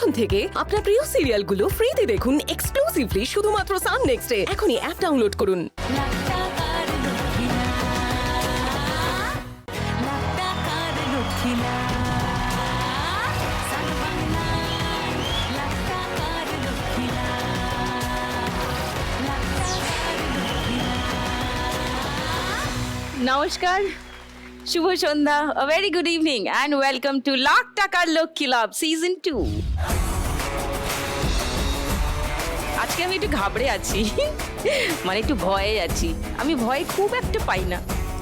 এখন থেকে আপনার প্রিয় সিরিয়ালগুলো ফ্রিতে দেখুন এক্সক্লুসিভলি শুধুমাত্র সান নেক্সটে। এখনই অ্যাপ ডাউনলোড করুন। নমস্কার, শুভ সন্ধ্যা, a very good evening and welcome to lakh টাকার লক্ষ্মী লাভ সিজন 2। আজকে আমি একটু ঘাবড়ে আছি, মানে একটু ভয়ে আছি। আমি ভয় খুব একটা পাই না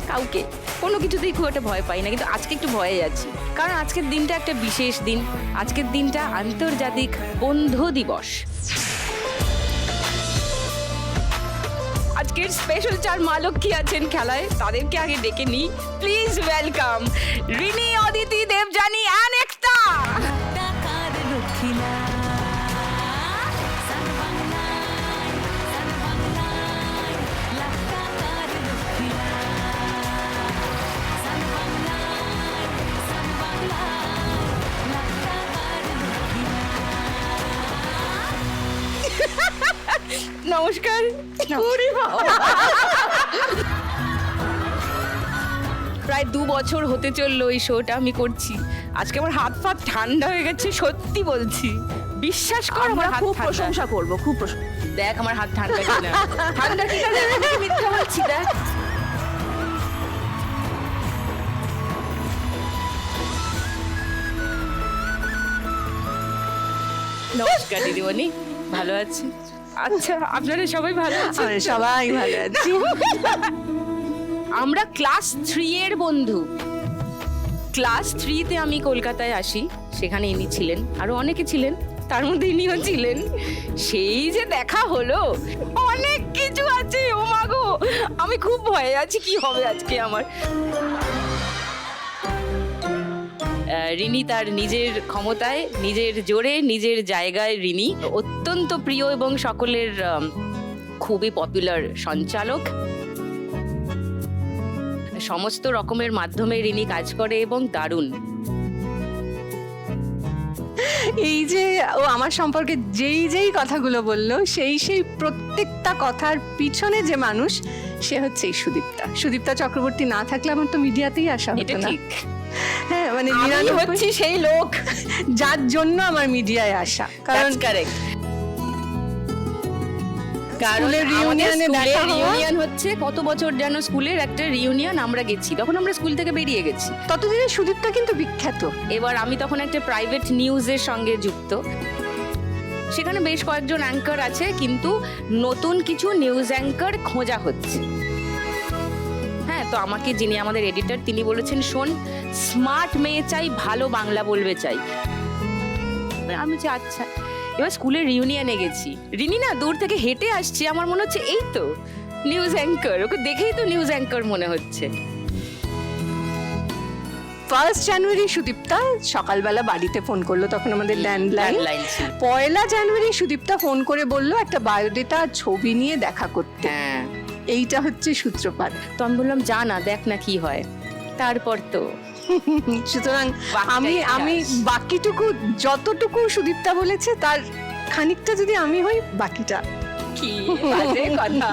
কাউকে, কোনো কিছুতেই খুব একটা ভয় পাই না, কিন্তু আজকে একটু ভয়ে আছি কারণ আজকের দিনটা একটা বিশেষ দিন। আজকের দিনটা আন্তর্জাতিক বন্ধু দিবস। আজকের স্পেশাল চার মা লক্ষ্মী আছেন খেলায়, তাদেরকে আগে ডেকে নিই। Please welcome Rini, Aditi, Debjani and Ekta. নমস্কার। প্রায় 2 বছর হতে চললো এই শোটা আমি করছি। আজকে আমার হাত ফাত ঠান্ডা হয়ে গেছে, সত্যি বলছি, বিশ্বাস কর। আমার হাত খুব ঠান্ডা। প্রশংসা করবো, খুব প্রশংসা। দেখ আমার হাত ঠান্ডা কিনা। ঠান্ডা কিনা দেখ, আমি কি মিথ্যা বলছি? দেখ নমস্কার দিদিমণি, ভালো আছি? আচ্ছা, আপনারা সবাই ভালো আছেন? আমরা সবাই ভালো আছি। আমরা ক্লাস 3 এর বন্ধু। ক্লাস 3-তে আমি কলকাতায় আসি, সেখানে ইনি ছিলেন, আরো অনেকে ছিলেন, তার মধ্যে ইনিও ছিলেন। সেই যে দেখা হলো, অনেক কিছু আছে। ও মা গো, আমি খুব ভয়ে আছি কি হবে আজকে আমার। রিনি তার নিজের ক্ষমতায়, নিজের জোরে, নিজের জায়গায় রিনি অত্যন্ত প্রিয় এবং সকলের খুবই পপুলার সঞ্চালক। সমস্ত রকমের মাধ্যমে রিনি কাজ করে এবং দারুণ। এই যে ও আমার সম্পর্কে যেই কথাগুলো বললো, সেই প্রত্যেকটা কথার পিছনে যে মানুষ, সে হচ্ছে এই সুদীপ্তা চক্রবর্তী না থাকলে আমার তো মিডিয়াতেই আসা এটা হতো না। ঠিক। হ্যাঁ, মানে আমি হচ্ছি সেই লোক যার জন্য আমার মিডিয়ায় আসা। কারণ স্কুলের রিউনিয়নে দেখা হওয়া, রিউনিয়ন হচ্ছে কত বছর যেন স্কুলের একটা রিউনিয়ন আমরা গেছি, তখন আমরা স্কুল থেকে বেরিয়ে গেছি। ততদিনে সুদীপ্তা কিন্তু বিখ্যাত। এবার আমি তখন একটা প্রাইভেট নিউজের সঙ্গে যুক্ত, সেখানে বেশ কয়েকজন অ্যাঙ্কার আছে, কিন্তু নতুন কিছু নিউজ অ্যাঙ্কার খোঁজা হচ্ছে। হ্যাঁ, তো আমাকে যিনি আমাদের এডিটর, তিনি বলেছেন, শোন, স্মার্ট মেয়ে চাই, ভালো বাংলা বলবে চাই। আমি বলছি আচ্ছা। এবার স্কুলের রিউনিয়নে গেছি, রিনি না দূর থেকে হেঁটে আসছে, আমার মনে হচ্ছে এই তো নিউজ অ্যাঙ্কার, ওকে দেখেই তো নিউজ অ্যাঙ্কার মনে হচ্ছে। 1 জানুয়ারি সুদীপ্তা সকালবেলা বাড়িতে ফোন করলো, তখন আমাদের ল্যান্ডলাইন। 1 জানুয়ারি সুদীপ্তা ফোন করে বললো একটা বায়োডেটা ছবি নিয়ে দেখা করতে। হ্যাঁ, এইটা হচ্ছে সূত্রপাত। তো আমি বললাম যা না, দেখ না কি হয়। তারপর তো সুতরাং আমি বাকিটুকু, যতটুকু সুদীপ্তা বলেছে তার খানিকটা যদি আমি হই, বাকিটা কি বাজে কথা।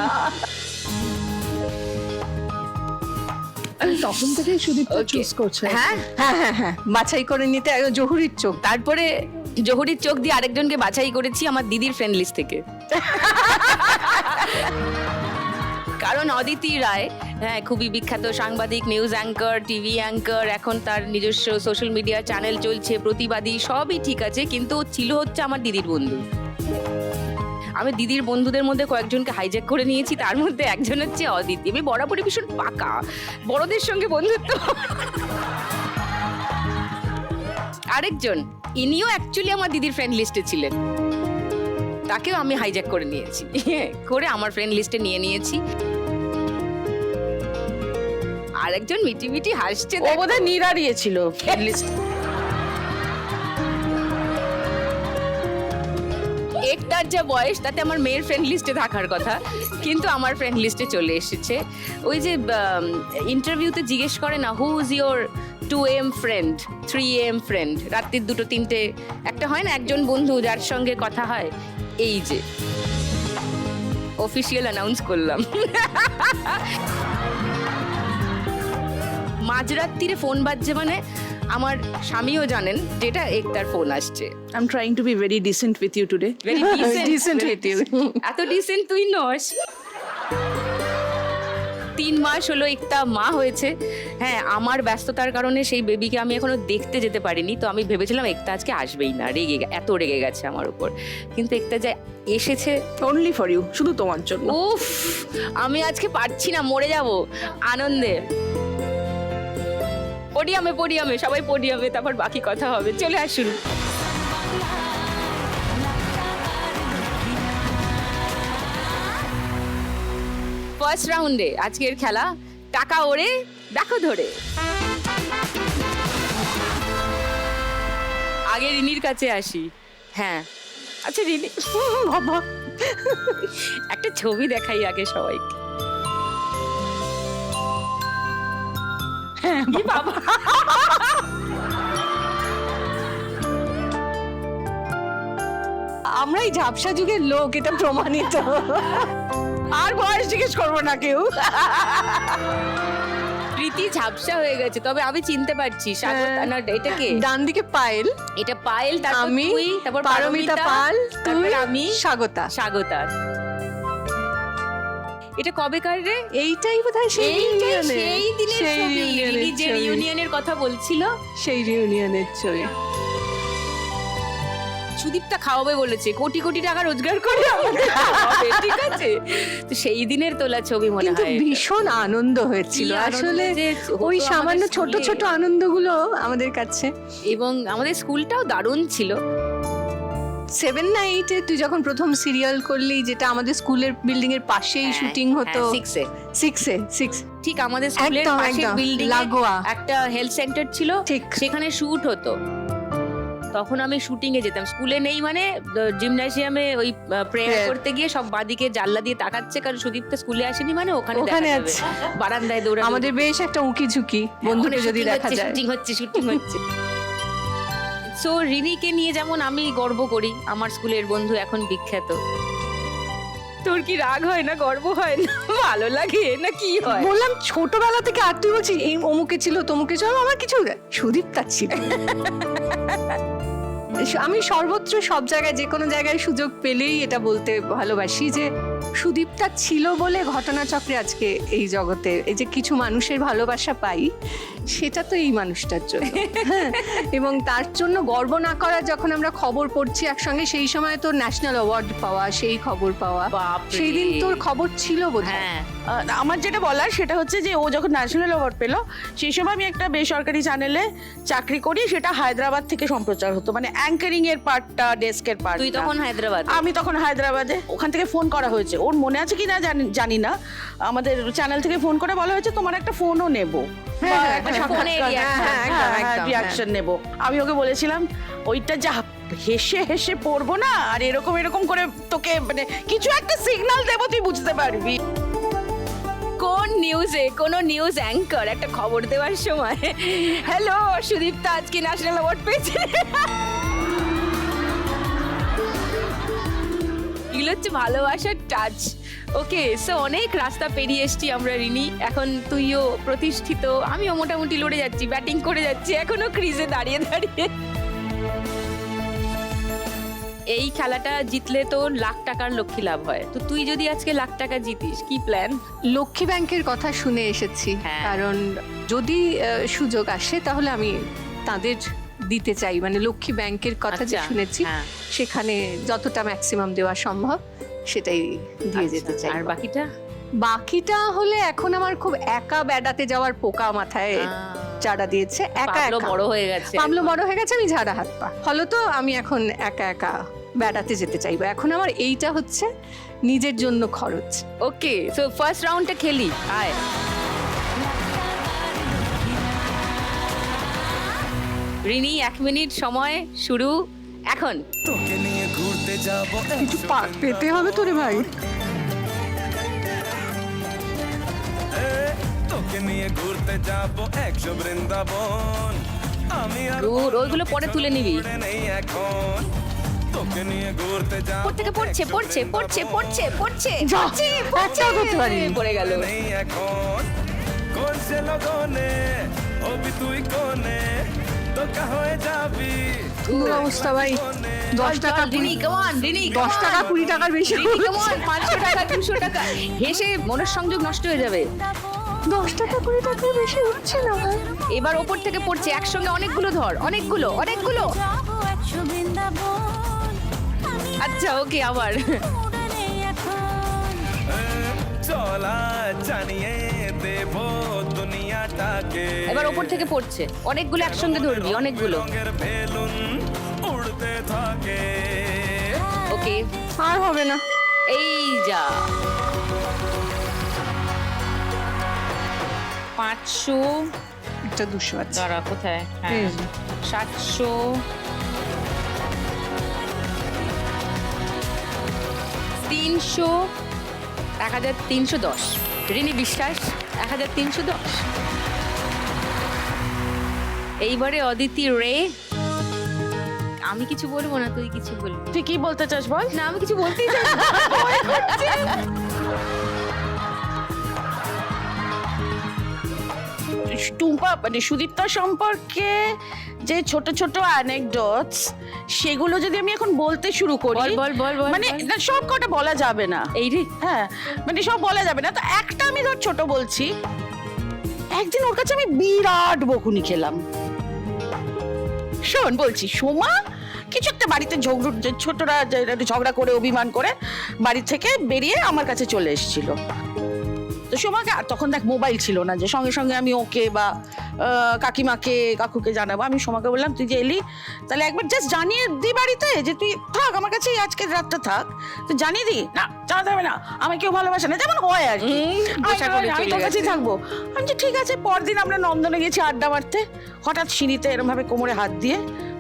তখন থেকে সুদীপ্তা Okay. চুজ করছে। হ্যাঁ হ্যাঁ, বাছাই করে নিতে জহুরির চোখ। তারপরে জহুরির চোখ দিয়ে আরেকজনকে বাছাই করেছি আমার দিদির ফ্রেন্ড লিস্ট থেকে। কারণ অদিতি রায়, হ্যাঁ, খুবই বিখ্যাত সাংবাদিক, নিউজ অ্যাঙ্কার, টিভি অ্যাঙ্কার, এখন তার নিজস্ব সোশ্যাল মিডিয়া চ্যানেল চলছে, প্রতিবাদী, সবই ঠিক আছে, কিন্তু ও ছিল হচ্ছে আমার দিদির বন্ধু। আমি দিদির বন্ধুদের মধ্যে কয়েকজনকে হাইজ্যাক করে নিয়েছি, তার মধ্যে একজন হচ্ছে অদিতি। আমি বরাবরই ভীষণ পাকা, বড়দের সঙ্গে বন্ধুত্ব। আরেকজন, ইনিও অ্যাকচুয়ালি আমার দিদির ফ্রেন্ড লিস্টে ছিলেন, তাকেও আমি হাইজ্যাক করে নিয়েছি, করে আমার ফ্রেন্ড লিস্টে নিয়ে নিয়েছি। আরেকজন মিটি মিটি হাসছে, ও বোধহয় নিরাড়িয়ে ছিল ফ্রেন্ড লিস্ট। একটার যা বয়স, তাতে আমার মেয়ের ফ্রেন্ড লিস্টে থাকার কথা, কিন্তু আমার ফ্রেন্ড লিস্টে চলে এসেছে। ওই যে ইন্টারভিউতে জিজ্ঞেস করে না, who is your 2 AM friend, 3 AM friend, রাত্রির 2-3টে একটা হয় না একজন বন্ধু যার সঙ্গে কথা হয়, এই যে অফিসিয়াল অ্যানাউন্স করলাম। মাঝরাত্রিরে ফোন বাজছে মানে আমার স্বামীও জানেন যেটা একটার ফোন আসছে। I'm trying to be very decent with you today. Very Decent with you. এত ডিসেন্ট তুই নস। 3 মাস হলো একটা মা হয়েছে। হ্যাঁ, আমার ব্যস্ততার কারণে সেই বেবিকে আমি এখনো দেখতে যেতে পারিনি, তো আমি ভেবেছিলাম একটা আজকে আসবেই না, এত রেগে গেছে আমার উপর। কিন্তু একটা যে এসেছে, Only for you. শুধু তোমার জন্য। উফ, আমি আজকে পারছি না, মরে যাব আনন্দে। পোডিয়ামে সবাই পোডিয়ামে, তারপর বাকি কথা হবে। চলে আসুন। ফার্স্ট রাউন্ডে আজকের খেলা টাকা ওড়ে দেখো ধরে। আগে রিনির কাছে আসি। হ্যাঁ, আচ্ছা রিনি, বাবা একটা ছবি দেখাই আগে সবাইকে। হ্যাঁ বাবা, আমরাই ঝাপসা যুগের লোক, এটা প্রমাণিত। আর বয়স জিজ্ঞেস করবো না কেউ। প্রীতি ঝাপসা হয়ে গেছে, তবে আমি চিনতে পারছি স্বাগতা না, এটা কে? ডান দিকে পায়েল, এটা পায়েল, তারপর আমি, তুই, তারপর পারমিতা পাল, তারপর তুই, আমি, স্বাগতা। স্বাগতা। এটা কবেকার রে? এইটাই বোধহয় সেই এইটাই reunion-এর। সেই দিনের সেই ছবি। reunion-এর রিনি যে ছবি। রিউনিয়নের কথা বলছিল, সেই রিউনিয়নের ছবি। সুদীপটা খাওয়াবে বলেছে, কোটি কোটি টাকা রোজগার করে আমাদের খাওয়াবে, ঠিক আছে? তো সেই দিনের তোলা ছবি মনে কিন্তু হয়। ভীষণ আনন্দ হয়েছিল কি আনন্দ আসলে, যে ওই হতো সামান্য আমাদের ছোট স্কুলে। ছোট আনন্দগুলো আমাদের কাছে। এবং আমাদের স্কুলটাও দারুণ ছিল। 7 না 8 তুই যখন প্রথম সিরিয়াল করলি, যেটা আমাদের স্কুলের বিল্ডিং এর পাশেই শুটিং হতো, 6 এ 6 ঠিক আমাদের স্কুলের একদম, পাশের একদম, বিল্ডিং লাগোয়া। একটা হেলথ সেন্টার ছিল, ঠিক। সেখানে শুট হতো। তখন আমি শুটিং এ যেতাম, স্কুলে নেই মানে জিমনাসিয়ামে ওই প্রেয়ার Prayer। করতে গিয়ে সব বাদিকে জানলা দিয়ে তাকাচ্ছে, কারণ সুদীপটা স্কুলে আসেনি মানে ওখানে ওখানে দেখা যাবে। আছে। বারান্দায় দৌড়া আমাদের বেশ একটা উঁকি ঝুঁকি, বন্ধুকে যদি দেখা যায়। শুটিং হচ্ছে। সো রিনিকে নিয়ে যেমন আমি গর্ব করি, আমার স্কুলের বন্ধু এখন বিখ্যাত। তোর কি রাগ হয় না, গর্ব হয় না, ভালো লাগে না, কি হয়? বললাম ছোটবেলা থেকে, আর তুই বলছিস এই অমুকে ছিল তমুকে ছিল, আমার কিছু সুদীপটা ছিল। আমি সর্বত্র সব জায়গায়, যে কোনো জায়গায় সুযোগ পেলেই এটা বলতে ভালোবাসি যে সুদীপটা ছিল বলে ঘটনাচক্রে আজকে এই জগতে এই যে কিছু মানুষের ভালোবাসা পাই, সেটা তো এই মানুষটার জন্য। হ্যাঁ, এবং তার জন্য গর্ব না করার, যখন আমরা খবর পড়ছি একসঙ্গে, সেই সময় তোর ন্যাশনাল অ্যাওয়ার্ড পাওয়া, সেই খবর পাওয়া, বাপরে। সেই দিন তোর খবর ছিল বোধহয়। হ্যাঁ, আমার যেটা বলার সেটা হচ্ছে যে ও যখন ন্যাশনাল অ্যাওয়ার্ড পেলো, সেই সময় আমি একটা বেসরকারি চ্যানেলে চাকরি করি, সেটা হায়দ্রাবাদ থেকে সম্প্রচার হতো, মানে অ্যাঙ্কারিং এর পার্টটা, ডেস্কের পার্ট। তুই তখন হায়দ্রাবাদ? আমি তখন হায়দ্রাবাদে। ওখান থেকে ফোন করা হয়েছে, ওর মনে আছে কি না জানি না, আমাদের চ্যানেল থেকে ফোন করে বলা হয়েছে তোমার একটা ফোনও নেবো, হ্যাঁ, হ্যাঁ, একটা হ্যাঁ, সাক্ষাৎকার, ফোনে reaction, হ্যাঁ, একদম, একদম, রিয়াকশন নেবো। আমি ওকে বলেছিলাম ওইটা যা হেসে হেসে পড়বো না, আর এরকম এরকম করে তোকে মানে কিছু একটা সিগন্যাল দেবো, তুই বুঝতে পারবি। কোন নিউজে কোনো নিউজ অ্যাঙ্কার একটা খবর দেওয়ার সময়, হ্যালো সুদীপ্তা আজকে ন্যাশনাল অ্যাওয়ার্ড পেয়েছে, এগুলো হচ্ছে ভালোবাসার টাচ। ওকে, সো অনেক রাস্তা পেরিয়ে এসছি আমরা রিনি, এখন তুইও প্রতিষ্ঠিত, আমিও মোটামুটি লড়ে যাচ্ছি, ব্যাটিং করে যাচ্ছি, এখনো ক্রিজে দাঁড়িয়ে দাঁড়িয়ে। এই খেলাটা জিতলে তো লাখ টাকার লক্ষ্মী লাভ হয়, তো তুই যদি আজকে লাখ টাকা জিতিস, কি প্ল্যান? লক্ষ্মী ব্যাংকের কথা শুনে এসেছি, হ্যাঁ। কারণ যদি সুযোগ আসে তাহলে আমি তাদের দিতে চাই, মানে লক্ষ্মী ব্যাংকের কথা যে আচ্ছা, শুনেছি, হ্যাঁ। সেখানে যতটা ম্যাক্সিমাম দেওয়া সম্ভব সেটাই দিয়ে যেতে চাই। আর বাকিটা বাকিটা হলে এখন আমার খুব একা বেড়াতে যাওয়ার পোকা মাথায় চাড়া দিয়েছে, একা পাবলো একা। বড় হয়ে গেছে, পাবলো বড় হয়ে গেছে, আমি ঝাড়া হাত পা, ফলত আমি এখন একা একা বেড়াতে যেতে চাইবো। এখন আমার এইটা হচ্ছে নিজের জন্য খরচ। ওকে, সো ফার্স্ট রাউন্ডটা খেলি, আয়। রিনি 1 মিনিট সময় শুরু এখন। তোকে নিয়ে ঘুরতে যাব কিছু পেতে হবে তোরে ভাই। তোকে তোকে নিয়ে ঘুরতে যাব 100 বৃন্দাবন আমি আর দূর, ওইগুলো পরে তুলে নিবি। মনে নেই এখন তোকে নিয়ে ঘুরতে যাব উপর থেকে পড়ছে পড়ছে পড়ছে পড়ছে পড়ছে যা, পড়ছে, একটাও করতে পারিনি। পড়ে গেল। নেই এখন কোন সে লগনে অবি তুই কোনে তো হয়ে যাবি অবস্থা ভাই, 10 টাকা রিনি come on, রিনি 10 টাকা 20 টাকার বেশি রিনি come on, 500 টাকা 200 টাকা হেসে মনের সংযোগ নষ্ট হয়ে যাবে। 10 টাকা 20 টাকার বেশি উঠছে না ভাই। এবার ওপর থেকে পড়ছে, একসঙ্গে অনেকগুলো ধর, অনেকগুলো অনেকগুলো। আচ্ছা ওকে, আবার চলা জানিয়ে দেব দুনিয়াটাকে এবার ওপর থেকে পড়ছে, অনেকগুলো একসঙ্গে ধরবি, অনেকগুলো। রঙের বেলুন উড়তে থাকে ওকে, আর হবে না। এই যা 500 একটা 200 আছে। দাঁড়া কোথায়, হ্যাঁ এই যে। 700 300 1310 রিনি বিশ্বাস 1310। এইবারে অদিতি রে, আমি কিছু বলবো না, তুই কিছু বলবি। তুই কি বলতে চাস বল? না আমি কিছু বলতেই চাই না। ভয় করছে। টুম্পা মানে সুদীপ্তা সম্পর্কে যে ছোট ছোট অ্যানেকডটস, সেগুলো যদি আমি এখন বলতে শুরু করি, বল, বল, বল, বল, মানে বল। না, সব কটা বলা যাবে না। এই রে, হ্যাঁ, মানে সব বলা যাবে না, তো একটা আমি ধর ছোট বলছি। একদিন ওর কাছে আমি বিরাট বকুনি খেলাম। শোন বলছি, সোমা কিছু একটা বাড়িতে ছোটরা একটু ঝগড়া করে অভিমান করে বাড়ি থেকে বেরিয়ে আমার কাছে চলে এসেছিল। তো সোমাকে, আর তখন দেখ মোবাইল ছিল না যে সঙ্গে সঙ্গে আমি ওকে বা কাকিমাকে কাকুকে জানাবো। আমি সোমাকে বললাম তুই যে এলি, তাহলে একবার জাস্ট জানিয়ে দি বাড়িতে যে তুই থাক আমার কাছে, আজকের রাতটা থাক, তুই জানিয়ে দি। না জানাতে হবে না, আমাকে কেউ ভালোবাসে না, যেমন হয় আর কি। বোঝা করে আমি চলে তোর কাছেই গেছে। থাকবো। আমি যে ঠিক আছে। পরদিন আমরা নন্দনে গেছি আড্ডা মারতে, হঠাৎ সিঁড়িতে এরকম ভাবে কোমরে হাত দিয়ে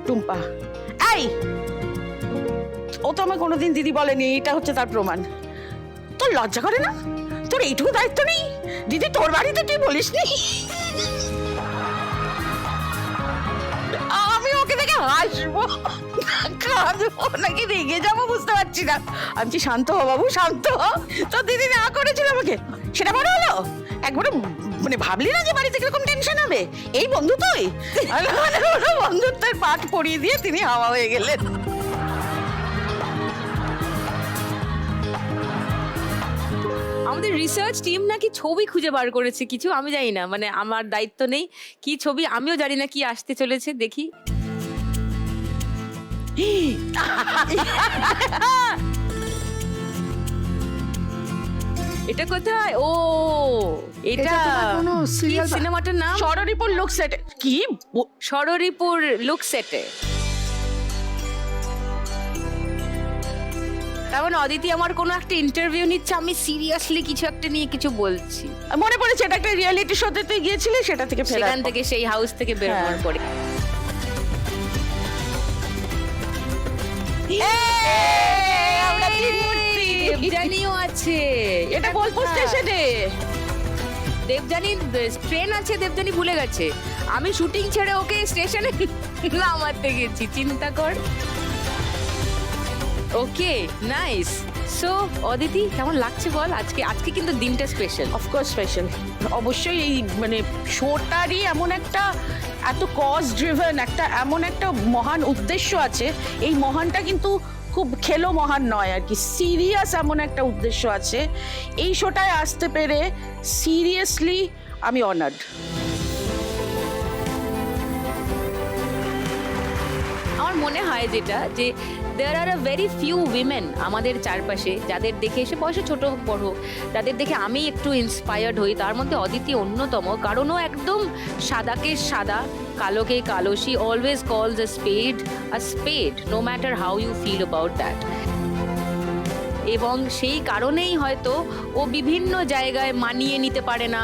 টুম্পা, এই ও তো আমায় কোনোদিন দিদি বলেনি, এটা হচ্ছে তার প্রমাণ। তোর লজ্জা করে না? তোর এইটুকু দায়িত্ব নেই? দিদি তোর বাড়িতে তুই বলিস নি? আমি ওকে দেখে হাসবো, কাঁদবো নাকি রেগে যাবো বুঝতে পারছি না। আমি কি শান্ত হ বাবু, শান্ত হ। তো দিদি না করেছিল আমাকে, সেটা বড় হলো। একবারে মানে ভাবলি না যে বাড়িতে কিরকম টেনশন হবে? এই বন্ধু তুই, বন্ধুত্বের পাঠ পড়িয়ে দিয়ে তিনি হাওয়া হয়ে গেলেন। আমাদের রিসার্চ টিম নাকি ছবি খুঁজে বার করেছে কিছু, আমি জানি না, মানে আমার দায়িত্ব নেই কি ছবি, আমিও জানি না কি আসতে চলেছে, দেখি। এটা কোথায়? ও এটা কোনো serial বা- সিনেমাটার নাম ষড়রিপুর লুক সেট কি ষড়রিপুর লুক সেটে। তার মানে অদিতি আমার কোনো একটা ইন্টারভিউ নিচ্ছে, আমি সিরিয়াসলি কিছু একটা নিয়ে কিছু বলছি, মনে পড়েছে, এটা একটা রিয়েলিটি শোতে তুই গিয়েছিলি, সেটা থেকে ফেরার সেখান থেকে সেই হাউস থেকে বেরোনোর হ্যাঁ। পরে। আমরা তিন মূর্তি। দেবযানীও আছে, এটা বোলপুর স্টেশনে। দেবযানীর ট্রেন আছে, দেবযানী ভুলে গেছে। আমি শুটিং ছেড়ে ওকে স্টেশনে নামাতে গেছি, চিন্তা কর। Okay nice. সো অদিতি কেমন লাগছে বল? আজকে কিন্তু দিনটা স্পেশাল। অফকোর্স স্পেশাল, অবশ্যই। এই মানে শোটারই এমন একটা এত কজ ড্রিভেন একটা এমন একটা মহান উদ্দেশ্য আছে। এই মহানটা কিন্তু খুব খেলো মহান নয় আর কি, সিরিয়াস এমন একটা উদ্দেশ্য আছে। এই শোটায় আসতে পেরে সিরিয়াসলি আমি অনার্ড। আমার মনে হয় যেটা যে দেয়ার আর আ ভেরি ফিউ উইমেন আমাদের চারপাশে যাদের দেখে, এসে বয়সে ছোট হোক বড় হোক, যাদের দেখে আমি একটু ইন্সপায়ার্ড হই। তার মধ্যে অদিতি অন্যতম, কারণ ও একদম সাদাকে সাদা, কালোকে কালো। She always calls a spade no matter how you feel about that. এবং সেই কারণেই হয়তো ও বিভিন্ন জায়গায় মানিয়ে নিতে পারে না,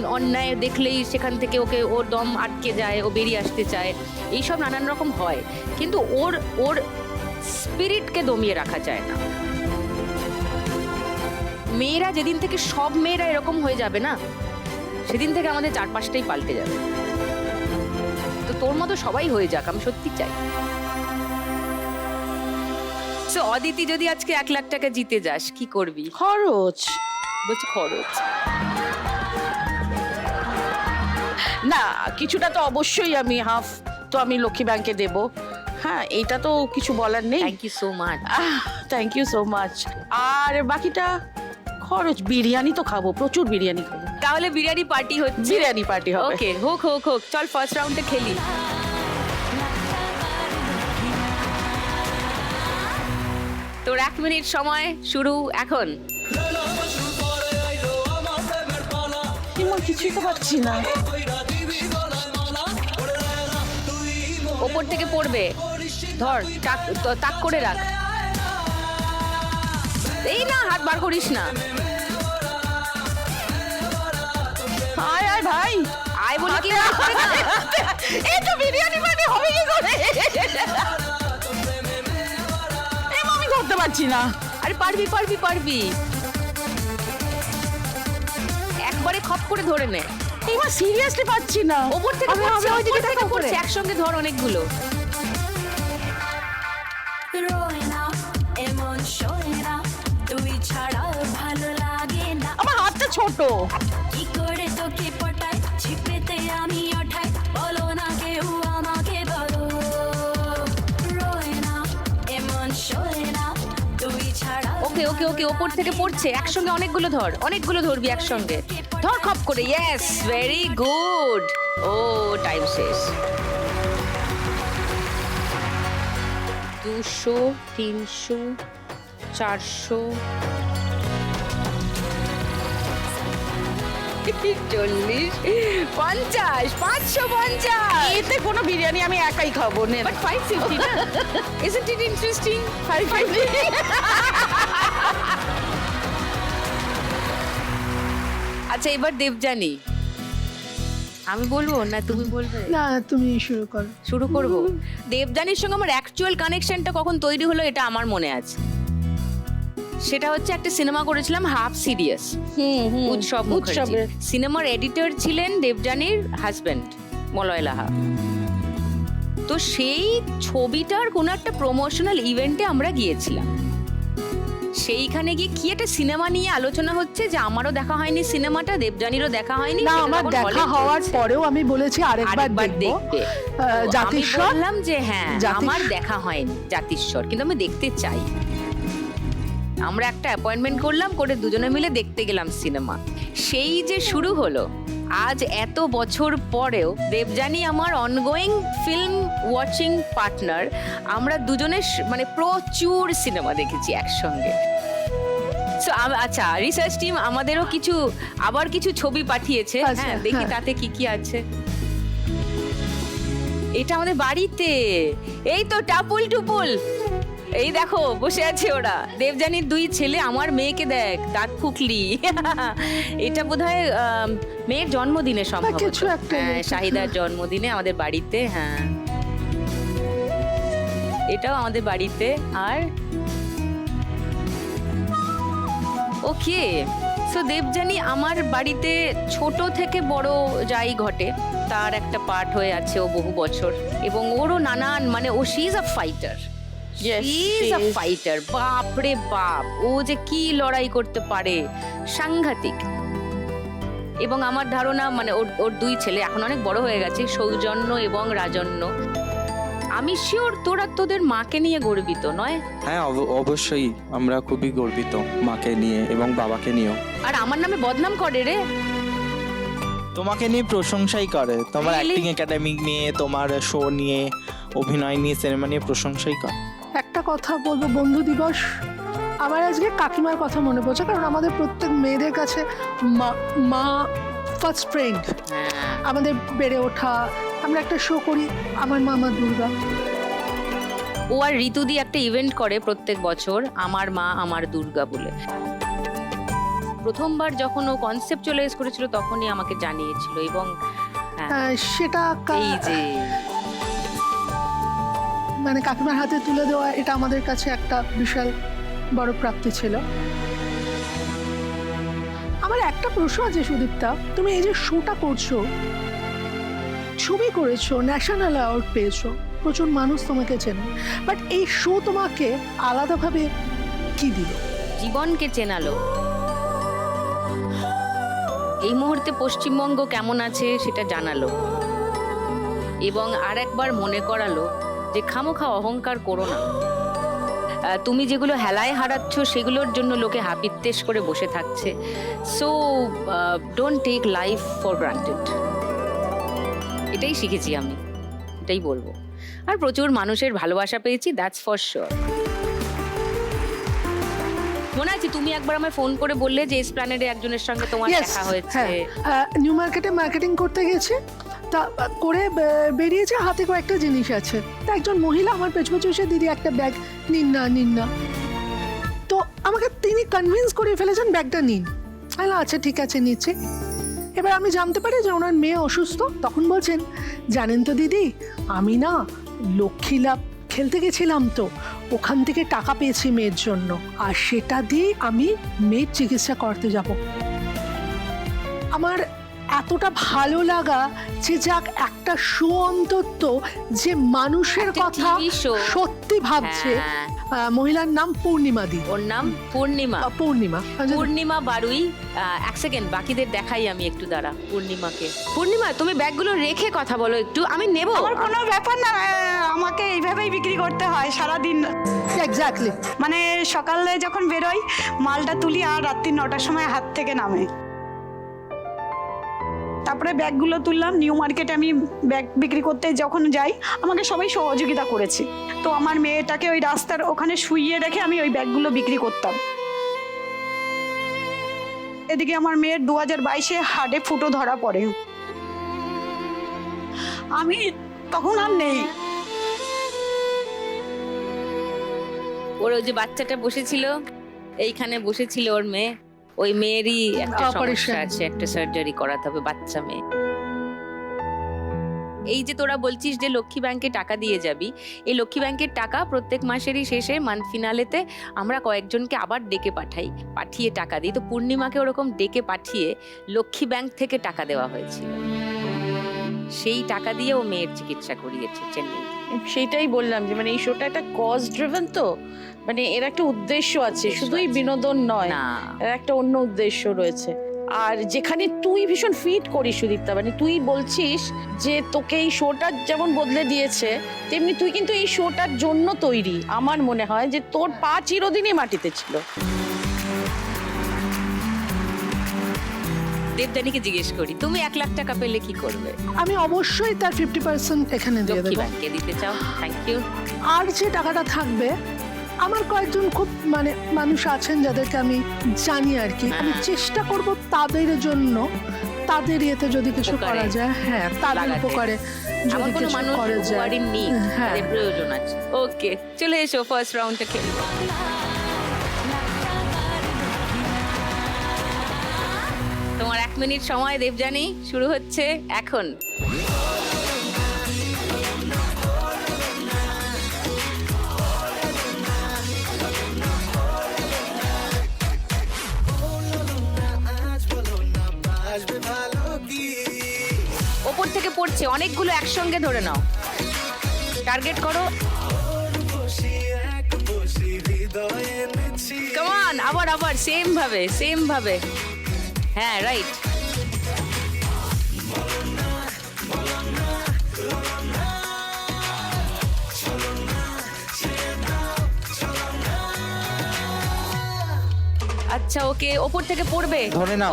অন্যায় দেখলেই সেখান থেকে ওর দম আটকে যায়, ও বেরিয়ে আসতে চায়, এইসব নানান রকম হয়। কিন্তু ওর স্পিরিটকে দমিয়ে রাখা যায় না। মেয়েরা যেদিন থেকে, সব মেয়েরা এরকম হয়ে যাবে না, সেদিন থেকে আমাদের চারপাশটাই পাল্টে যাবে। তো তোর মতো সবাই হয়ে যাক, আমি সত্যি চাই। তো অদিতি, যদি আজকে 1 লাখ টাকা জিতে যাস কি করবি? খরচ বলছি খরচ। না, কিছুটা তো অবশ্যই আমি হাফ তো আমি লক্ষ্মী ব্যাংকে দেব। হ্যাঁ, এইটা তো কিছু বলার নেই। Thank you so much. Thank you so much. আর বাকিটা খরচ, বিরিয়ানি তো খাবো, প্রচুর বিরিয়ানি খাবো। তাহলে বিরিয়ানি পার্টি হচ্ছে। বিরিয়ানি পার্টি হবে। ওকে, হোক হোক হোক, চল ফার্স্ট রাউন্ডে খেলি। তোর 1 মিনিট সময় শুরু এখন। এমন কিছুই তো পাচ্ছি না। ওপর থেকে পড়বে, ধর, তাক করে রাখ। এই না, হাত বার করিস না। আয় আয় ভাই, আয় বলে কি বার করে না? এই তো বিরিয়ানি পার্টি হবে কি করে? আমি করতে পারছি না। আরে পারবি পারবি পারবি, একবারে খপ করে ধরে নে। এবার সিরিয়াসলি পাচ্ছি না। ওপর থেকে হবে, পড়ছে, হবে, ওইদিকে ওপর থেকে তাকাও পড়ছে, করে। একসঙ্গে ধর অনেকগুলো। রোয় না এমন শোয় না, তুই ছাড়া ভালো লাগে না। আমার হাতটা ছোট। কি করে তোকে পটাই, ছিপেতে আমি ওঠাই, বলো না কেউ আমাকে বলো। রোয় না এমন শোয় না, তুই ছাড়া ওকে ওকে ওকে, ওপর থেকে পড়ছে, একসঙ্গে অনেকগুলো ধর, অনেকগুলো ধরবি একসঙ্গে। ধর খপ করে, ইয়েস, ভেরি গুড। ও, টাইম শেষ। 200, 300, 400, 40, 50, 550। এতে কোনো বিরিয়ানি আমি একাই খাবো না। But 550 না? Isn't it interesting? 550. আচ্ছা, এবার দেবযানী, আমি বলবো না তুমি বলবে? না, তুমি শুরু করো। শুরু করব। দেবযানীর সঙ্গে আমার অ্যাকচুয়াল কানেকশনটা কখন তৈরি হলো এটা আমার মনে আছে। সেটা হচ্ছে একটা সিনেমা করেছিলাম হাফ সিরিয়াস, উৎসব মুখার্জি। উৎসবের। সিনেমার এডিটর ছিলেন দেবযানীর হাজবেন্ড মলয় লাহা। তো সেই ছবিটার কোনো একটা প্রমোশনাল ইভেন্টে আমরা গিয়েছিলাম। সেইখানে গিয়ে কি একটা সিনেমা নিয়ে আলোচনা হচ্ছে, যে আমারও দেখা হয়নি সিনেমাটা, দেবযানীরও দেখা হয়নি। না, সেটা আমার তখন দেখা hall এ হওয়ার চলছে। পরেও আমি বলেছি আরেকবার আরেকবার দেখবো। দেখবে। তো আমি জাতিস্বর বললাম যে হ্যাঁ, জাতিস্বর- আমার দেখা হয়নি জাতিস্বর, কিন্তু আমি দেখতে চাই। আমরা একটা অ্যাপয়েন্টমেন্ট করলাম, করে দুজনে মিলে দেখতে গেলাম সিনেমা। সেই যে শুরু হলো, আজ এত বছর পরেও দেবযানী আমার অনগোয়িং ফিল্ম ওয়াচিং পার্টনার। আমরা দুজনে মানে প্রচুর সিনেমা দেখেছি একসঙ্গে। So, আচ্ছা, রিসার্চ টিম আমাদেরও আবার কিছু ছবি পাঠিয়েছে। আচ্ছা, হ্যাঁ, দেখি হ্যাঁ। তাতে কি কি আছে। এটা আমাদের বাড়িতে, এই তো টাপুল টুপুল, এই দেখো বসে আছে ওরা, দেবযানীর 2 ছেলে। আমার মেয়েকে দেখ, দাঁত ফুকলি। এটা বোধহয় মেয়ের জন্মদিনে সম্ভবত। কিছু একটা হ্যাঁ, হয়েছে। শাহিদার জন্মদিনে আমাদের বাড়িতে। হ্যাঁ, এটাও আমাদের বাড়িতে। আর ওকে, সো দেবযানী আমার বাড়িতে ছোট থেকে বড় যাই ঘটে তার একটা পার্ট হয়ে আছে ও বহু বছর। এবং ওরও নানান, মানে ও she is a fighter. Yes, she she is a is. Fighter. বাপ রে বাপ, ও যে কি লড়াই করতে পারে, সাংঘাতিক। এবং আমার ধারণা, মানে ওর 2 ছেলে এখন অনেক বড় হয়ে গেছে, সৌজন্য এবং রাজন্য। আমি শিওর তোদের মাকে নিয়ে গর্বিত, নয়? হ্যাঁ, অবশ্যই আমরা খুবই গর্বিত মাকে নিয়ে এবং বাবাকে নিয়েও। আর আমার নামে বদনাম করে রে। তোমাকে নিয়ে প্রশংসাই করে, তোমার Really? অ্যাক্টিং একাডেমি নিয়ে, তোমার শো নিয়ে, অভিনয় নিয়ে, সিনেমা নিয়ে প্রশংসাই করে। একটা কথা বলবো, বন্ধু দিবস, আমার আজকে কাকিমার কথা মনে পড়ছে, কারণ আমাদের প্রত্যেক মেয়েদের কাছে মা ফার্স্ট ফ্রেন্ড। আমাদের বেড়ে ওঠা, আমরা একটা শো করি, আমার মা দুর্গা। ও আর ঋতুদি একটা ইভেন্ট করে প্রত্যেক বছর, আমার মা আমার দুর্গা বলে। প্রথমবার যখন ও কনসেপ্টুয়ালাইজ করেছিল তখনই আমাকে জানিয়েছিল। এবং সেটা এই যে মানে কাকিমার হাতে তুলে দেওয়া, এটা আমাদের কাছে একটা বিশাল বড় প্রাপ্তি ছিল। আমার একটা প্রশ্ন আছে সুদীপ্তা, তুমি এই যে শোটা করছো, ছবি করেছো, ন্যাশনাল অ্যাওয়ার্ড পেয়েছো, প্রচুর মানুষ তোমাকে চেনে, বাট এই শো তোমাকে আলাদাভাবে কি দিল? জীবনকে চেনালো। এই মুহূর্তে পশ্চিমবঙ্গ কেমন আছে সেটা জানালো, এবং আর একবার মনে করালো যে খামোখা অহংকার করো না। তুমি যেগুলো হেলায় হারাচ্ছ সেগুলোর জন্য লোকে হাপিত্তেশ করে বসে থাকছে। So don't take life for granted. এটাই শিখেছি আমি, এটাই বলবো। আর প্রচুর মানুষের ভালোবাসা পেয়েছি, দ্যাটস ফর শিওর। মনে আছে তুমি একবার আমায় ফোন করে বললে যে এসপ্ল্যানেডে একজনের সঙ্গে তোমার Yes, দেখা হয়েছে। হ্যাঁ, নিউ মার্কেটে মার্কেটিং করতে গেছে, তা করে বেরিয়েছে, হাতে কয়েকটা জিনিস আছে, তা একজন মহিলা আমার পেছু পেছু এসে, দিদি একটা ব্যাগ নিন না, তো আমাকে তিনি কনভিন্স করে ফেলেছেন ব্যাগটা নিন। আচ্ছা ঠিক আছে নিচ্ছে। এবার আমি জানতে পারি যে ওনার মেয়ে অসুস্থ, তখন বলছেন জানেন তো দিদি, আমি না লক্ষ্মী লাভ খেলতে গেছিলাম, তো ওখান থেকে টাকা পেয়েছি মেয়ের জন্য, আর সেটা দিয়ে আমি মেয়ের চিকিৎসা করতে যাব। আমার এতটা ভালো লাগা যে যাক একটা শো অন্তত যে মানুষের একটা কথা TV show। সত্যি ভাবছে। হ্যাঁ। মহিলার নাম পূর্ণিমা দি। ওর নাম পূর্ণিমা। পূর্ণিমা বারুই। এক সেকেন্ড, বাকিদের দেখাই আমি একটু, দাঁড়া পূর্ণিমাকে। পূর্ণিমা তুমি ব্যাগগুলো রেখে কথা বলো একটু, আমি নেব। আমার কোনো ব্যাপার না, আমাকে এইভাবেই বিক্রি করতে হয় সারাদিন। এক্স্যাক্টলি, মানে সকালে যখন বেরোই মালটা তুলি আর রাত্রি 9টার সময় হাত থেকে নামে। তারপরে ব্যাগগুলো তুললাম, নিউ মার্কেটে আমি ব্যাগ বিক্রি করতে যখন যাই আমাকে সবাই সহযোগিতা করেছে। তো আমার মেয়েটাকে ওই রাস্তার ওখানে শুইয়ে রেখে আমি ওই ব্যাগগুলো বিক্রি করতাম। এদিকে আমার মেয়ের 2022-এ হার্টে ফুটো ধরা পড়ে, আমি তখন আর নেই। ওর ওই যে বাচ্চাটা বসেছিল, এইখানে বসেছিল ওর মেয়ে, ওই মেয়েরই একটা Operation। সমস্যা আছে, একটা সার্জারি করাতে হবে, বাচ্চা মেয়ে। এই যে তোরা বলছিস যে লক্ষ্মী ব্যাংকে টাকা দিয়ে যাবি, এই লক্ষ্মী ব্যাংকের টাকা প্রত্যেক মাসেরই শেষে মান্থ ফিনালেতে আমরা কয়েকজনকে আবার ডেকে পাঠিয়ে টাকা দিই। তো পূর্ণিমাকে ওরকম ডেকে পাঠিয়ে লক্ষ্মী ব্যাংক থেকে টাকা দেওয়া হয়েছিল, সেই টাকা দিয়ে ও মেয়ের চিকিৎসা করিয়েছে চেন্নাই। সেটাই বললাম যে মানে এই শোটা একটা কজ ড্রিভেন, তো মানে এর একটা উদ্দেশ্য আছে, শুধুই বিনোদন নয়, না, এর একটা অন্য উদ্দেশ্য রয়েছে। আর যেখানে তুই ভীষণ ফিট করিস সুদীপ্তা, মানে তুই বলছিস যে তোকে এই শোটা যেমন বদলে দিয়েছে, তেমনি তুই কিন্তু এই শোটার জন্য তৈরি। আমার মনে হয় যে তোর পা চিরদিনই মাটিতে ছিল। দেবদানীকে জিজ্ঞেস করি, তুমি 1 লাখ টাকা পেলে কি করবে? আমি অবশ্যই তার 50% এখানে দিয়ে লক্ষ্মী দেবো। ব্যাংকে দিতে চাও? Thank you. আর যে টাকাটা থাকবে, আমার কয়েকজন খুব মানে মানুষ আছেন যাদেরকে আমি জানি আর কি, আমি চেষ্টা করব তাদের জন্য, তাদের ইয়েতে যদি কিছু উপকারে। করা যায়, হ্যাঁ তাদের লাগাতে। উপকারে আমার যদি কোনো কিছু মানুষ করা যায়, উপকারী নেই, হ্যাঁ তাদের প্রয়োজন আছে। ওকে, চলে এসো ফার্স্ট রাউন্ডটা খেলি। তোমার 1 মিনিট সময় দেবজানী, শুরু হচ্ছে এখন। ওপর থেকে পড়ছে অনেকগুলো, একসঙ্গে ধরে নাও, টার্গেট করো। কাম অন, আবার সেম ভাবে। হ্যাঁ, রাইট। আচ্ছা ওকে, ওপর থেকে পড়বে, ধরে নাও।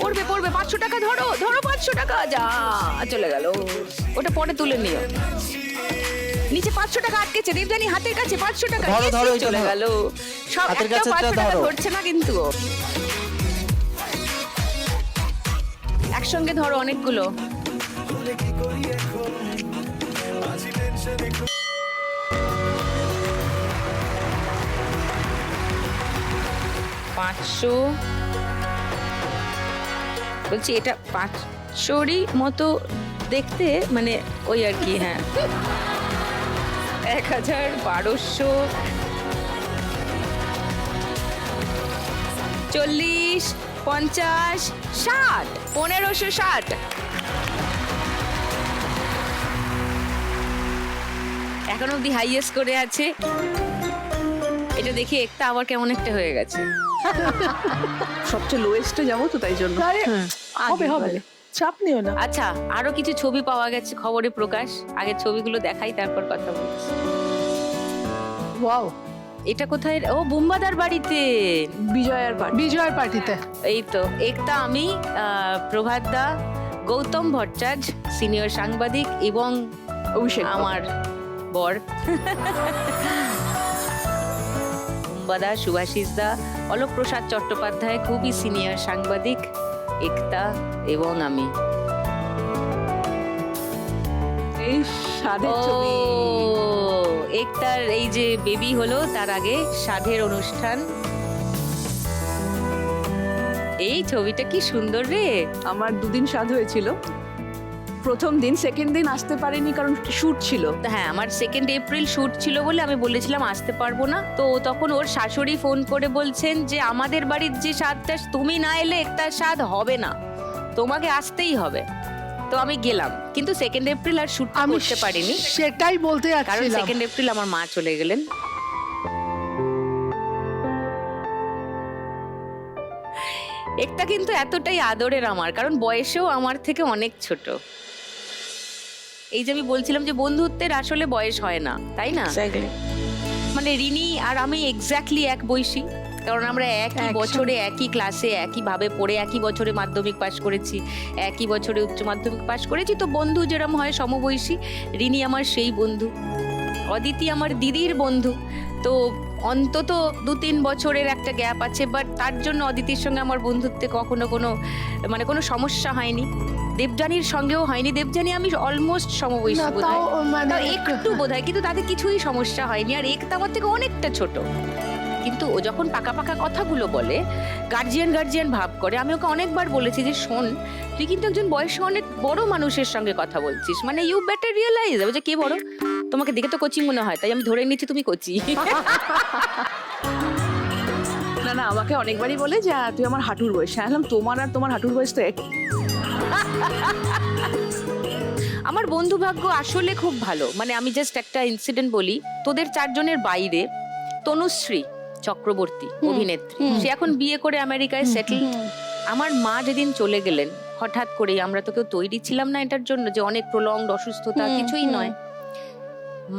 পড়বে 500 টাকা, ধরো 500 টাকা, যা চলে গেল, ওটা পরে তুলে নিও। নিচে 500 টাকা আটকেছে দেবজানী হাতের কাছে, 500 টাকা ধরো, Yes, ধরো, এটা চলে ধরো। গেল সব। হাতের একটা কাছে 500 টাকা ধরো। ধরছে না কিন্তু ও। একসঙ্গে ধরো অনেকগুলো। পাঁচশো, বলছি এটা 500-ই মতো দেখতে, মানে ওই আর কি। হ্যাঁ, 1000, 1200, 40, 50, 60, 1560। এখন অব্দি হাইয়েস্ট করে আছে। এটা দেখে একটা আবার কেমন একটা হয়ে গেছে। সবচেয়ে লোয়েস্টে যাবো তো তাই জন্য। আরে হবে হবে, চাপ নিও না। আচ্ছা, আরো কিছু ছবি পাওয়া গেছে খবরে প্রকাশ। আগে ছবিগুলো দেখাই, তারপর কথা বলছি। ওয়াও, এটা কোথায়? ও, বুম্বাদার বাড়িতে, বিজয়ের পার্টিতে। এই তো একটা আমি, প্রভাত দা, গৌতম ভট্টাচার্য সিনিয়র সাংবাদিক এবং আমার বর বুম্বাদা, সুভাষিস দা, অলোক প্রসাদ চট্টোপাধ্যায় খুবই সিনিয়র সাংবাদিক, একতা এবং আমি। এই সাধের ছবি। একটার এই যে বেবি হলো, তার আগে সাধের অনুষ্ঠান। এই ছবিটা কি সুন্দর রে। আমার 2 দিন সাধ হয়েছিল। প্রথম দিন, সেকেন্ড দিন আসতে পারিনি কারণ শুট ছিল। হ্যাঁ, আমার 2 এপ্রিল শুট ছিল বলে আমি বলেছিলাম আসতে পারবো না। তো তখন ওর শাশুড়ি ফোন করে বলছেন যে আমাদের বাড়ির যে স্বাদটা তুমি না এলে একটা স্বাদ হবে না, তোমাকে আসতেই হবে। তো আমি গেলাম, কিন্তু 2 এপ্রিল আর শুট করতে পারিনি। সেটাই বলতে কারণ যাচ্ছিলাম। 2 এপ্রিল আমার মা চলে গেলেন। একটা কিন্তু এতটাই আদরের আমার, কারণ বয়সেও আমার থেকে অনেক ছোট। এই যে আমি বলছিলাম যে বন্ধুত্বের আসলে বয়স হয় না, তাই না? মানে রিনি আর আমি এক্স্যাক্টলি এক বয়সী, কারণ আমরা একই বছরে একই ক্লাসে একই ভাবে পড়ে একই বছরে মাধ্যমিক পাশ করেছি, একই বছরে উচ্চ মাধ্যমিক পাশ করেছি। তো বন্ধু যেরকম হয় সমবয়সী, রিনি আমার সেই বন্ধু, অদিতি আমার দিদির বন্ধু। তো অন্তত 2-3 বছরের একটা গ্যাপ আছে, বাট তার জন্য অদিতির সঙ্গে আমার বন্ধুত্বে কখনো কোনো সমস্যা হয়নি। দেবযানীর সঙ্গেও হয়নি। দেবযানী আমি অলমোস্ট সমবয়সী না, বোধহয়, তাও মানে একটু বোধহয়, কিন্তু তাদের কিছুই সমস্যা হয়নি। আর একতা আমার থেকে অনেকটা ছোট, কিন্তু ও যখন পাকা পাকা কথাগুলো বলে, গার্জিয়ান ভাব করে, আমি ওকে অনেকবার বলেছি যে শোন, তুই কিন্তু একজন বয়সে অনেক বড় মানুষের সঙ্গে কথা বলছিস, মানে ইউ বেটার রিয়েলাইজ। যে কে বড়? তোমাকে দেখে তো কোচিং মনে হয়, তাই আমি ধরে নিচ্ছি তুমি কোচি। না, আমাকে অনেকবারই বলে যে তুই আমার হাঁটুর বয়স। হ্যাঁ, তোমার আর তোমার হাঁটুর বয়স তো একই। আমার বন্ধু ভাগ্য আসলে খুব ভালো। মানে আমি জাস্ট একটা ইনসিডেন্ট বলি, তোদের 4 জনের বাইরে তনুশ্রী চক্রবর্তী অভিনেত্রী, সে এখন বিয়ে করে আমেরিকায় সেটেল। আমার মা যেদিন চলে গেলেন হঠাৎ করেই, আমরা তো কেউ তৈরি ছিলাম না এটার জন্য, যে অনেক প্রলংড অসুস্থতা, কিছুই নয়।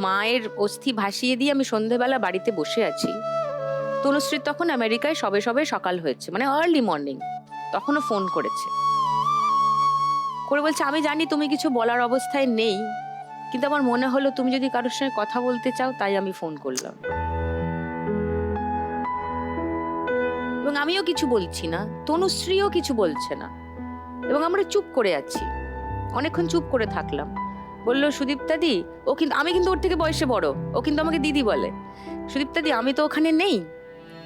মায়ের অস্থি ভাসিয়ে দিয়ে আমি সন্ধেবেলা বাড়িতে বসে আছি। তনুশ্রী তখন আমেরিকায় সবে সকাল হয়েছে, মানে আর্লি মর্নিং। তখনও ফোন করেছে, করে বলছে আমি জানি তুমি কিছু বলার অবস্থায় নেই, কিন্তু আমার মনে হলো তুমি যদি কারোর সঙ্গে কথা বলতে চাও, তাই আমি ফোন করলাম। এবং আমিও কিছু বলছি না, তনুশ্রীও কিছু বলছে না, এবং আমরা চুপ করে আছি। অনেকক্ষণ চুপ করে থাকলাম। বললো সুদীপ্তা দি, আমি কিন্তু ওর থেকে বয়সে বড়, ও কিন্তু আমাকে দিদি বলে। সুদীপ্তা দি, আমি তো ওখানে নেই,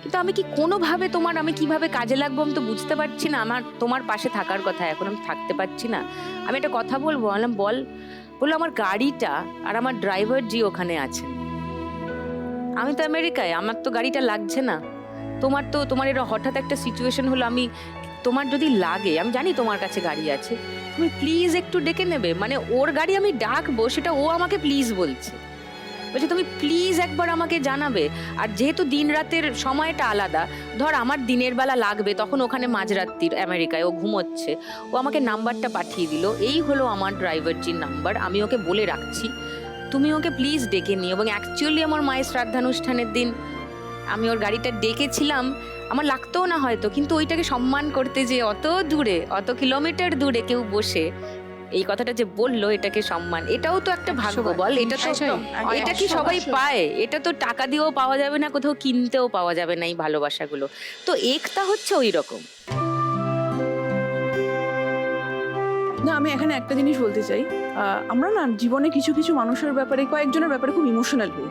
কিন্তু আমি কি কোনোভাবে আমি কিভাবে কাজে লাগবো আমি তো বুঝতে পারছি না। আমার তোমার পাশে থাকার কথা, এখন আমি থাকতে পারছি না। আমি একটা কথা বলবো। বললাম বল। বললো আমার গাড়িটা আর আমার ড্রাইভার জি ওখানে আছেন, আমি তো আমেরিকায়, আমার তো গাড়িটা লাগছে না। তোমার এর হঠাৎ একটা সিচুয়েশন হলো, তোমার যদি লাগে, আমি জানি তোমার কাছে গাড়ি আছে, তুমি প্লিজ একটু ডেকে নেবে। মানে ওর গাড়ি আমি ডাকবো, সেটা ও আমাকে প্লিজ বলছে। বলছে তুমি প্লিজ একবার আমাকে জানাবে। আর যেহেতু দিন রাতের সময়টা আলাদা, ধর আমার দিনের বেলা লাগবে, তখন ওখানে মাঝরাত্রির আমেরিকায় ও ঘুমোচ্ছে, ও আমাকে নাম্বারটা পাঠিয়ে দিল। এই হলো আমার ড্রাইভারজির নাম্বার, আমি ওকে বলে রাখছি, তুমি ওকে প্লিজ ডেকে নিও। এবং অ্যাকচুয়ালি আমার মায়ের শ্রাদ্ধানুষ্ঠানের দিন আমি ওর গাড়িটা ডেকেছিলাম, আমার লাগতেও না হয়তো, কিন্তু ওইটাকে সম্মান করতে, যে অত দূরে, অত কিলোমিটার দূরে কেউ বসে এই কথাটা যে বললো, এটাকে সম্মান, এটাও তো একটা ভাগ্য বল। এটা কি সবাই পায়? এটা তো টাকা দিয়েও পাওয়া যাবে না, কোথাও কিনতেও পাওয়া যাবে না এই ভালোবাসাগুলো। তো একতা হচ্ছে ওই রকম। না, আমি এখানে একটা জিনিস বলতে চাই, আমরা না জীবনে কিছু মানুষের ব্যাপারে, কয়েকজনের ব্যাপারে খুব ইমোশনাল হই।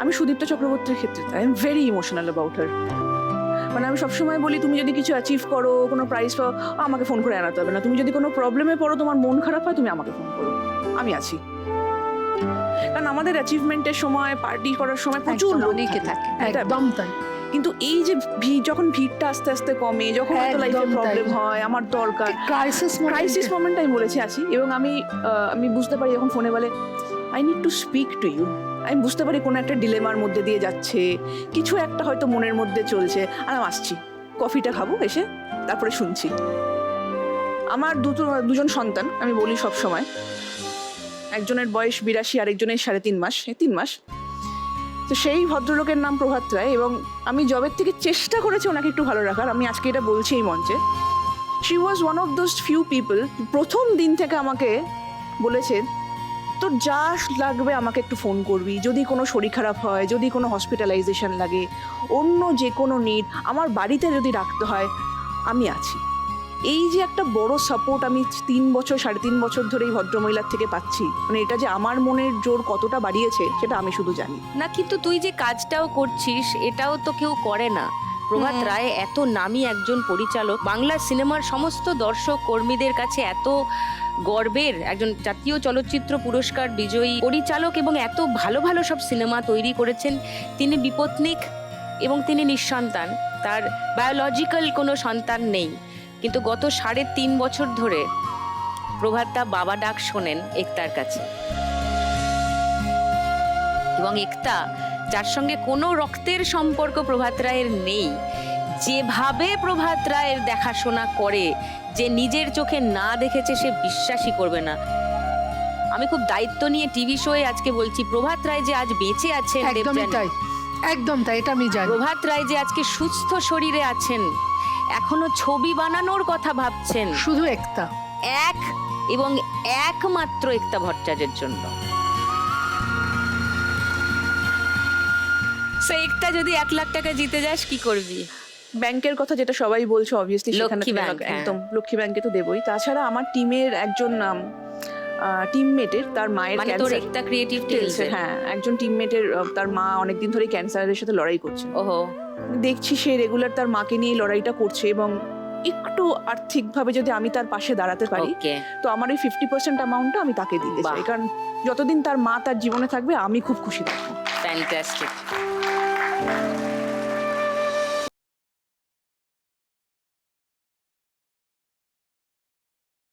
আমি সুদীপ্তা চক্রবর্তীর ক্ষেত্রে I am very emotional about her. মানে আমি সবসময় বলি, তুমি যদি কিছু অ্যাচিভ করো, কোনো প্রাইজ পাও, আমাকে ফোন করে আনাতে হবে না। তুমি যদি কোনো প্রবলেমে পড়ো, তোমার মন খারাপ হয়, তুমি আমাকে ফোন করো, আমি আছি। কারণ আমাদের অ্যাচিভমেন্টের সময়, পার্টি করার সময় প্রচুর লোকে থাকে, একদম তাই। কিন্তু এই যে যখন ভিড়টা আস্তে আস্তে কমে, যখন হয়তো একদম লাইফে তাই। প্রবলেম হয়, আমার দরকার ক্রাইসিস মোমেন্ট আমি বলেছি আছি, এবং আমি বুঝতে পারি যখন ফোনে বলে I need to speak to you, আমি বুঝতে পারি কোনো একটা ডিলেমার মধ্যে দিয়ে যাচ্ছে, কিছু একটা হয়তো মনের মধ্যে চলছে, আর আমি আসছি, কফিটা খাবো এসে, তারপরে শুনছি। আমার দুজন সন্তান, আমি বলি সব সময়, একজনের বয়স 82, আরেকজনের 3.5 মাস, 3 মাস। তো সেই ভদ্রলোকের নাম প্রভাত রায়, এবং আমি জবের থেকে চেষ্টা করেছি ওনাকে একটু ভালো রাখার। আমি আজকে এটা বলছি এই মঞ্চে, she was one of those few people, প্রথম দিন থেকে আমাকে বলেছেন তোর যা লাগবে আমাকে একটু ফোন করবি, যদি কোনো শরীর খারাপ হয়, যদি কোনো হসপিটালাইজেশন লাগে, অন্য যে কোনো নিড, আমার বাড়িতে যদি রাখতে হয়, আমি আছি। এই যে একটা বড় সাপোর্ট আমি 3.5 বছর ধরে এই ভদ্রমহিলার থেকে পাচ্ছি, মানে এটা যে আমার মনের জোর কতটা বাড়িয়েছে সেটা আমি শুধু জানি। না, কিন্তু তুই যে কাজটাও করছিস এটাও তো কেউ করে না। প্রভাত রায় এত নামী একজন পরিচালক, বাংলা সিনেমার সমস্ত দর্শক কর্মীদের কাছে এত গর্বের একজন জাতীয় চলচ্চিত্র পুরস্কার বিজয়ী পরিচালক, এবং এত ভালো ভালো সব সিনেমা তৈরি করেছেন। তিনি বিপত্নিক এবং তিনি নিঃসন্তান, তার বায়োলজিক্যাল কোনো সন্তান নেই, কিন্তু গত 3.5 বছর ধরে প্রভাতদা বাবা ডাক শোনেন একতার কাছে, এবং একতা, যার সঙ্গে কোনো রক্তের সম্পর্ক প্রভাত রায়ের নেই, যেভাবে প্রভাত রায়ের দেখাশোনা করে, যে নিজের চোখে না দেখেছে সে বিশ্বাসই করবে না। আমি খুব দায়িত্ব নিয়ে টিভি শোয়ে আজকে বলছি, প্রভাত রায় যে আজ বেঁচে আছেন, একদমই তাই, একদম তাই, এটা আমি জানি। প্রভাত রায় যে আজকে সুস্থ শরীরে আছেন, এখনো ছবি বানানোর কথা ভাবছেন, শুধু একটা এবং একমাত্র একতা ভট্টাচার্যের জন্য। একতা যদি 1 লাখ টাকা জিতে যাস কি করবি? ব্যাংকের কথা যেটা সবাই বলছে, অবভিয়াসলি সেখানে লক্ষ্মী ব্যাংক, হ্যাঁ। একদম লক্ষ্মী ব্যাংকে তো দেবই। তাছাড়া আমার টিমের একজন টিমমেটের, তার মায়ের মানে তোর একতা ক্রিয়েটিভ টেলস, হ্যাঁ, একজন টিমমেটের তার মা অনেকদিন ধরে ক্যান্সারের সাথে লড়াই করছে। ওহো, দেখছি সে রেগুলার তার মাকে নিয়ে লড়াইটা করছে, এবং একটু আর্থিকভাবে যদি আমি তার পাশে দাঁড়াতে পারি, ওকে, তো আমার এই 50% অ্যামাউন্টটা আমি তাকে দিতে চাই, বাহ। কারণ যতদিন তার মা তার জীবনে থাকবে আমি খুব খুশি থাকবো। ফ্যান্টাস্টিক।